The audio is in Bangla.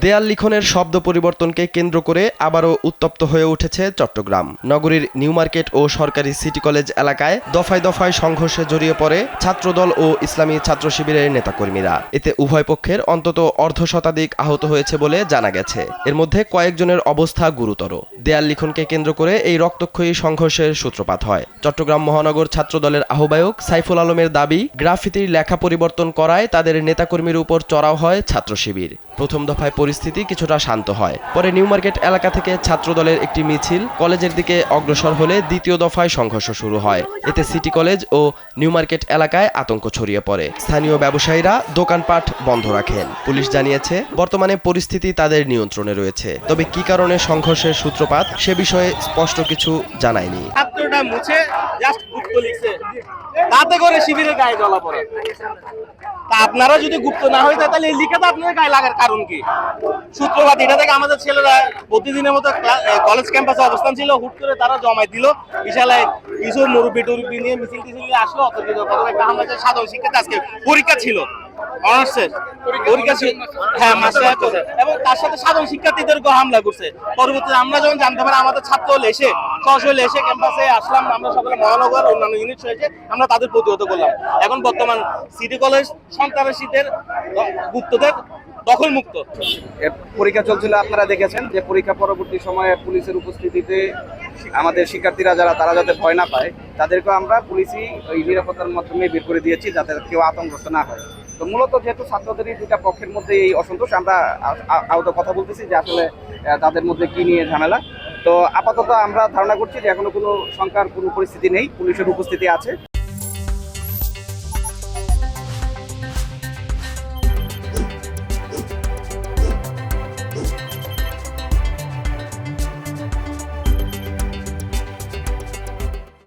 দেয়াল লিখনের শব্দ পরিবর্তনকে কেন্দ্র করে আবারও উত্তপ্ত হয়ে উঠেছে চট্টগ্রাম। নগরীর নিউ মার্কেট ও সরকারি সিটি কলেজ এলাকায় দফায় দফায় সংঘর্ষে জড়িয়ে পড়ে ছাত্রদল ও ইসলামী ছাত্র শিবিরের নেতাকর্মীরা। এতে উভয় পক্ষের অন্তত অর্ধশতাধিক আহত হয়েছে বলে জানা গেছে। এর মধ্যে কয়েকজনের অবস্থা গুরুতর। দেয়াল লিখনকে কেন্দ্র করে এই রক্তক্ষয়ী সংঘর্ষের সূত্রপাত হয়। চট্টগ্রাম মহানগর ছাত্রদলের আহ্বায়ক সাইফুল আলমের দাবি, গ্রাফিতির লেখা পরিবর্তন করায় তাদের নেতাকর্মীর উপর চড়াও হয় ছাত্র শিবির। প্রথম দফায় পরিস্থিতি কিছুটা শান্ত হয়। পরে নিউ মার্কেট এলাকা থেকে ছাত্রদলের একটি মিছিল কলেজের দিকে অগ্রসর হলে দ্বিতীয় দফায় সংঘর্ষ শুরু হয়। এতে সিটি কলেজ ও নিউ মার্কেট এলাকায় আতঙ্ক ছড়িয়ে পড়ে। স্থানীয় ব্যবসায়ীরা দোকানপাট বন্ধ রাখেন। পুলিশ জানিয়েছে বর্তমানে পরিস্থিতি তাদের নিয়ন্ত্রণে রয়েছে। তবে কি কারণে সংঘর্ষের সূত্রপাত সে বিষয়ে স্পষ্ট কিছু জানায়নি। ছাত্রটা মুছে জাস্ট গুপ্ত লিখছে, তাতে করে শিবিরের গায়ে জ্বলা পড়ে। তা আপনারা যদি গুপ্ত না হইতে তাহলে এই লিখাটা আপনাদের গায়ে লাগার কারণ কি? সূত্রপাত এটা থেকে আমাদের ছেলেরা প্রতিদিনের মতো কলেজ ক্যাম্পাসে অবস্থান ছিল, হুট করে তারা জমায় দিল। বিশালায় কিছু মুরব্বি টুরব্বি নিয়ে মিছিল টিছিল নিয়ে আসলো। অতর্কিত একটা হামলা, সাধারণ শিক্ষার্থী আজকে পরীক্ষা ছিল, অনার্সের পরীক্ষা ছিল, হ্যাঁ মাস্টার, এবং তার সাথে সাধারণ শিক্ষার্থীদেরকে হামলা করছে। পরবর্তীতে আমরা যখন জানতে পারি, আমাদের ছাত্র হলে এসে সরাসরি এসে ক্যাম্পাসে আসলাম। আমরা সকলে মহানগর অন্যান্য ইউনিট হয়েছে, আমরা তাদের প্রতিহত করলাম। এখন বর্তমান সিটি কলেজ সন্ত্রাসীদের গুপ্তদের দখল মুক্ত। পরীক্ষা চলছিল, আপনারা দেখেছেন যে পরীক্ষা পরবর্তী সময়ে পুলিশের উপস্থিতিতে আমাদের শিক্ষার্থীরা তারা যাতে ভয় না পায়, তাদেরকে আমরা পুলিশই ওই নিরাপত্তার মাধ্যমে বের করে দিয়েছি, যাতে কেউ আতঙ্কগ্রস্ত না হয়। তো মূলত যেহেতু ছাত্রদেরই দুটা পক্ষের মধ্যে এই অসন্তোষ, আমরা আহত কথা বলতেছি যে আসলে তাদের মধ্যে কি নিয়ে ঝামেলা। তো আপাতত আমরা ধারণা করছি যে এখনো কোনো শঙ্কার কোনো পরিস্থিতি নেই, পুলিশের উপস্থিতি আছে।